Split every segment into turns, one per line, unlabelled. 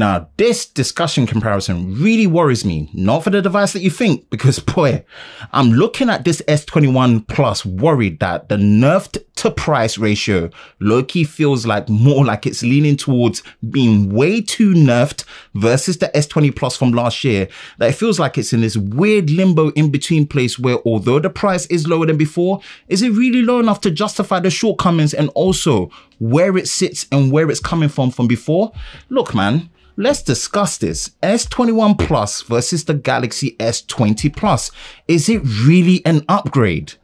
Now, this discussion comparison really worries me, not for the device that you think, because boy, I'm looking at this S21 Plus worried that the nerfed to price ratio low-key feels like more like it's leaning towards being way too nerfed versus the S20 Plus from last year, that it feels like it's in this weird limbo in-between place where although the price is lower than before, is it really low enough to justify the shortcomings and also where it sits and where it's coming from before? Look, man. Let's discuss this. S21 Plus versus the Galaxy S20 Plus. Is it really an upgrade?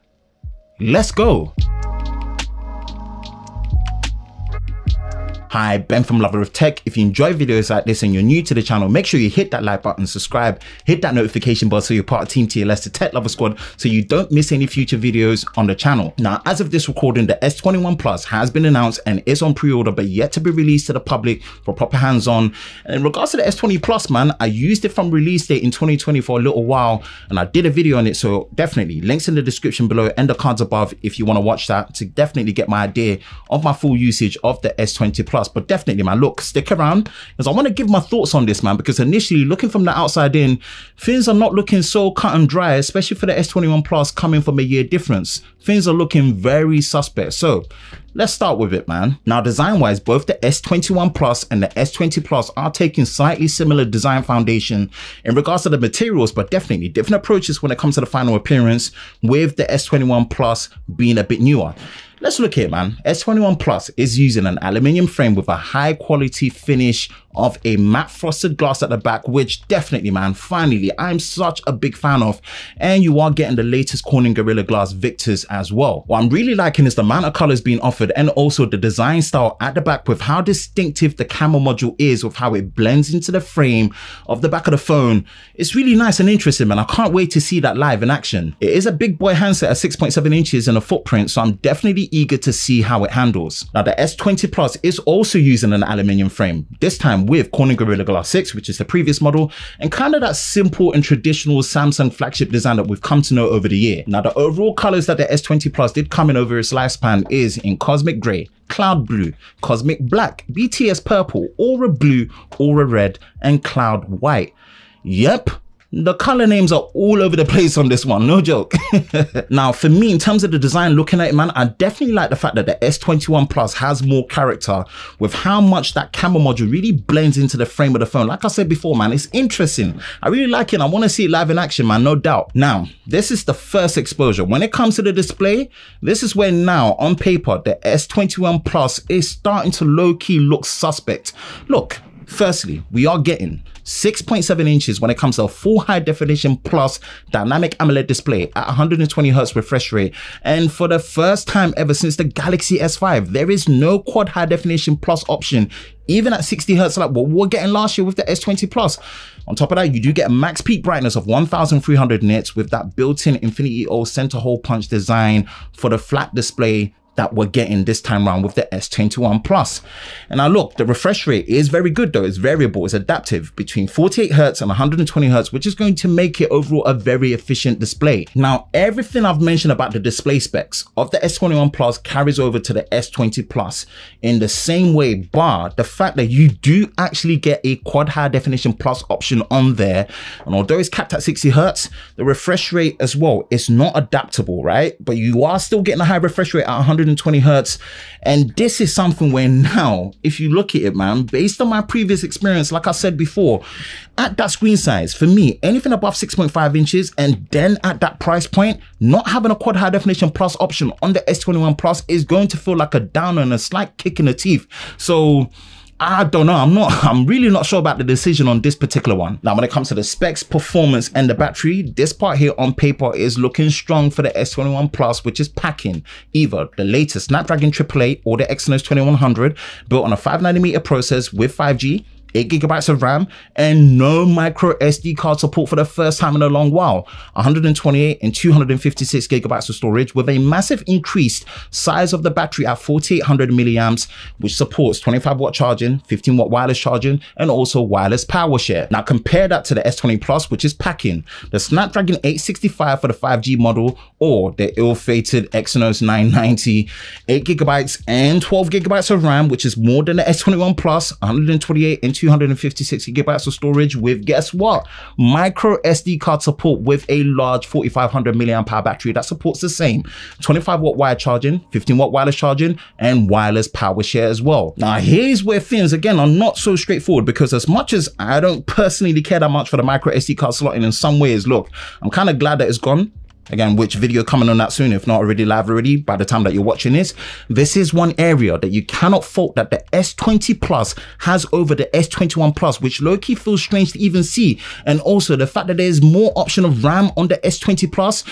Let's go. Hi, Ben from Lover of Tech. If you enjoy videos like this and you're new to the channel, make sure you hit that like button, subscribe, hit that notification bell so you're part of Team TLS, the Tech Lover Squad, so you don't miss any future videos on the channel. Now, as of this recording, the S21 Plus has been announced and is on pre-order, but yet to be released to the public for proper hands-on. And in regards to the S20 Plus, man, I used it from release date in 2020 for a little while, and I did a video on it, so definitely links in the description below and the cards above if you want to watch that to definitely get my idea of my full usage of the S20 Plus. But definitely, man, look, stick around because I want to give my thoughts on this, man, because initially looking from the outside in, things are not looking so cut and dry, especially for the S21 Plus coming from a year difference. Things are looking very suspect. So let's start with it, man. Now, design-wise, both the S21 Plus and the S20 Plus are taking slightly similar design foundation in regards to the materials, but definitely different approaches when it comes to the final appearance, with the S21 Plus being a bit newer. Let's look here, man. S21 Plus is using an aluminium frame with a high quality finish of a matte frosted glass at the back, which definitely, man, finally, I'm such a big fan of. And you are getting the latest Corning Gorilla Glass Victors as well. What I'm really liking is the amount of colors being offered and also the design style at the back with how distinctive the camera module is, with how it blends into the frame of the back of the phone. It's really nice and interesting, man. I can't wait to see that live in action. It is a big boy handset at 6.7 inches in a footprint, so I'm definitely eager to see how it handles. Now, the S20 Plus is also using an aluminium frame, this time with Corning Gorilla Glass 6, which is the previous model, and kind of that simple and traditional Samsung flagship design that we've come to know over the year. Now, the overall colors that the S20 Plus did come in over its lifespan is in Cosmic Gray, Cloud Blue, Cosmic Black, BTS Purple, Aura Blue, Aura Red, and Cloud White. Yep. The color names are all over the place on this one, no joke. Now, for me, in terms of the design, looking at it, man, I definitely like the fact that the S21 Plus has more character with how much that camera module really blends into the frame of the phone. Like I said before, man, it's interesting. I really like it. I want to see it live in action, man, no doubt. Now, this is the first exposure. When it comes to the display, this is where now, on paper, the S21 Plus is starting to low-key look suspect. Look, firstly, we are getting 6.7 inches when it comes to a full high definition plus dynamic AMOLED display at 120 Hz refresh rate. And for the first time ever since the Galaxy S5, there is no quad high definition plus option, even at 60 Hz like what we were getting last year with the S20 Plus. On top of that, you do get a max peak brightness of 1300 nits with that built-in Infinity O center hole punch design for the flat display that we're getting this time around with the S21 Plus. And now look, the refresh rate is very good though. It's variable, it's adaptive between 48 Hz and 120 Hz, which is going to make it overall a very efficient display. Now, everything I've mentioned about the display specs of the S21 Plus carries over to the S20 Plus in the same way, bar the fact that you do actually get a quad high definition plus option on there. And although it's capped at 60 Hz, the refresh rate as well is not adaptable, right? But you are still getting a high refresh rate at 120 Hz. And this is something where now, if you look at it, man, based on my previous experience, like I said before, at that screen size, for me, anything above 6.5 inches and then at that price point, not having a quad high definition plus option on the S21 Plus is going to feel like a downer and a slight kick in the teeth. So I don't know. I'm really not sure about the decision on this particular one. Now, when it comes to the specs, performance, and the battery, this part here on paper is looking strong for the S21 Plus, which is packing either the latest Snapdragon 888 or the Exynos 2100, built on a 5nm process with 5G, 8GB of RAM, and no micro SD card support for the first time in a long while. 128 and 256GB of storage with a massive increased size of the battery at 4800 milliamps, which supports 25-watt charging, 15-watt wireless charging, and also wireless power share. Now compare that to the S20 Plus, which is packing the Snapdragon 865 for the 5G model or the ill-fated Exynos 990, 8GB and 12GB of RAM, which is more than the S21 Plus, 128 and 256 gigabytes of storage with, guess what? Micro SD card support with a large 4500 milliamp hour battery that supports the same 25 watt wire charging, 15 watt wireless charging, and wireless power share as well. Now, here's where things again are not so straightforward, because as much as I don't personally care that much for the micro SD card slotting in some ways, look, I'm kind of glad that it's gone. Again, which video coming on that soon, if not already live already by the time that you're watching this is one area that you cannot fault that the S20 Plus has over the S21 Plus, which low-key feels strange to even see. And also the fact that there's more option of RAM on the S20 Plus.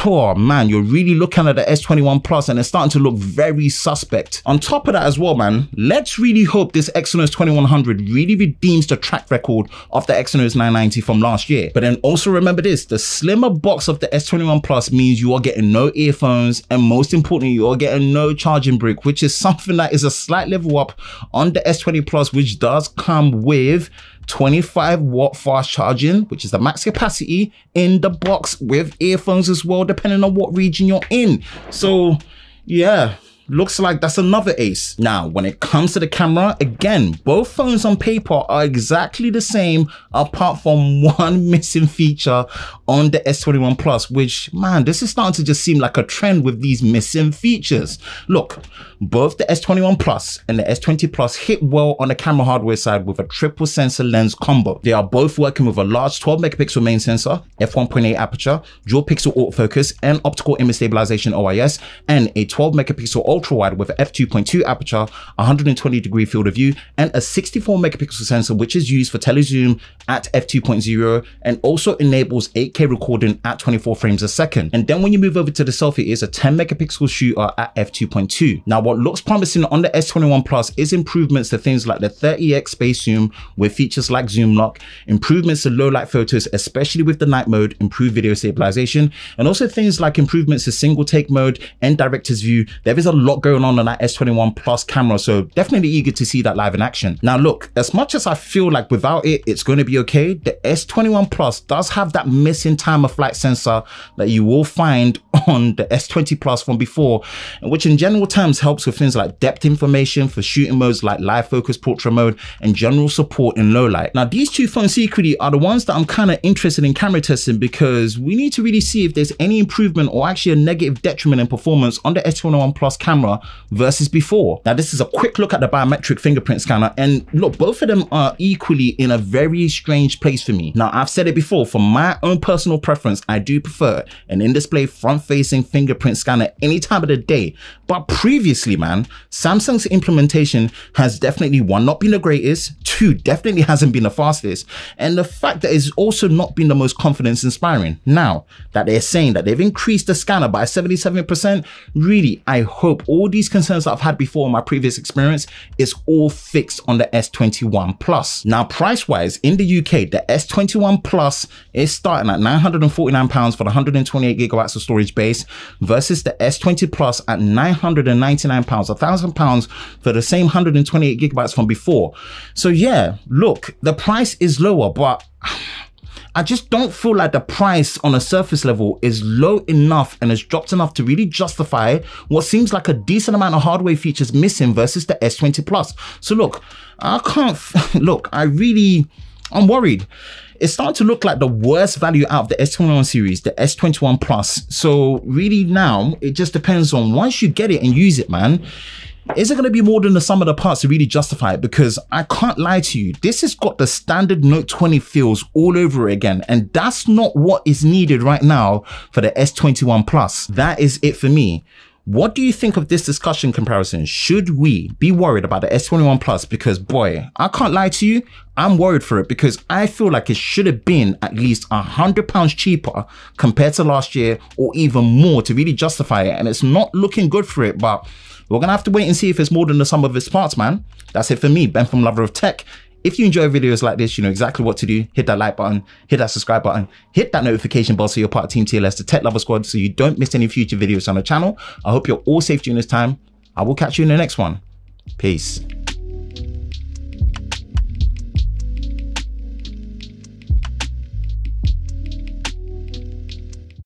Oh man, you're really looking at the S21 Plus and it's starting to look very suspect. On top of that as well, man, let's really hope this Exynos 2100 really redeems the track record of the Exynos 990 from last year. But then also remember this, the slimmer box of the S21 Plus means you are getting no earphones, and most importantly, you are getting no charging brick, which is something that is a slight level up on the S20 Plus, which does come with 25 watt fast charging, which is the max capacity in the box, with earphones as well, depending on what region you're in. So yeah, looks like that's another ace. Now, when it comes to the camera, again, both phones on paper are exactly the same, apart from one missing feature on the S21 Plus, which, man, this is starting to just seem like a trend with these missing features. Look, both the S21 Plus and the S20 Plus hit well on the camera hardware side with a triple sensor lens combo. They are both working with a large 12 megapixel main sensor, f1.8 aperture, dual pixel autofocus and optical image stabilization OIS, and a 12 megapixel ultra wide with f2.2 aperture, 120 degree field of view, and a 64 megapixel sensor, which is used for telezoom at f2.0 and also enables 8K recording at 24 frames a second. And then when you move over to the selfie, is a 10 megapixel shooter at f2.2. Now, what looks promising on the S21 Plus is improvements to things like the 30x space zoom with features like zoom lock, improvements to low light photos, especially with the night mode, improved video stabilization, and also things like improvements to single take mode and director's view. There is a lot going on that S21 Plus camera, so definitely eager to see that live in action. Now look, as much as I feel like without it, it's going to be okay, the S21 Plus does have that missing time of flight sensor that you will find on the S20 Plus from before, which in general terms helps with things like depth information for shooting modes like live focus, portrait mode, and general support in low light. Now these two phones secretly are the ones that I'm kind of interested in camera testing, because we need to really see if there's any improvement or actually a negative detriment in performance on the S21 Plus camera versus before. Now this is a quick look at the biometric fingerprint scanner, and look, both of them are equally in a very strange place for me. Now I've said it before, for my own personal preference, I do prefer an in-display front-facing fingerprint scanner any time of the day. But previously, man, Samsung's implementation has definitely, one, not been the greatest, two, definitely hasn't been the fastest, and the fact that it's also not been the most confidence inspiring. Now that they're saying that they've increased the scanner by 77%, really, I hope all these concerns that I've had before in my previous experience is all fixed on the S21 Plus. Now, price-wise, in the UK, the S21 Plus is starting at £949 for the 128 gigabytes of storage base, versus the S20 Plus at £999, £1,000 for the same 128 gigabytes from before. So yeah, look, the price is lower, but I just don't feel like the price on a surface level is low enough and has dropped enough to really justify what seems like a decent amount of hardware features missing versus the S20 Plus. So look, I can't, look, I'm worried. It's starting to look like the worst value out of the S21 series, the S21 Plus. So really now, it just depends on, once you get it and use it, man, is it going to be more than the sum of the parts to really justify it? Because I can't lie to you, this has got the standard Note 20 feels all over again, and that's not what is needed right now for the S21 Plus. That is it for me. What do you think of this discussion comparison? Should we be worried about the S21 Plus? Because boy, I can't lie to you, I'm worried for it, because I feel like it should have been at least £100 cheaper compared to last year, or even more, to really justify it. And it's not looking good for it, but we're gonna have to wait and see if it's more than the sum of its parts, man. That's it for me, Ben from Lover of Tech. If you enjoy videos like this, you know exactly what to do. Hit that like button, hit that subscribe button, hit that notification bell so you're part of Team TLS, the Tech Lover Squad, so you don't miss any future videos on the channel. I hope you're all safe during this time. I will catch you in the next one. Peace.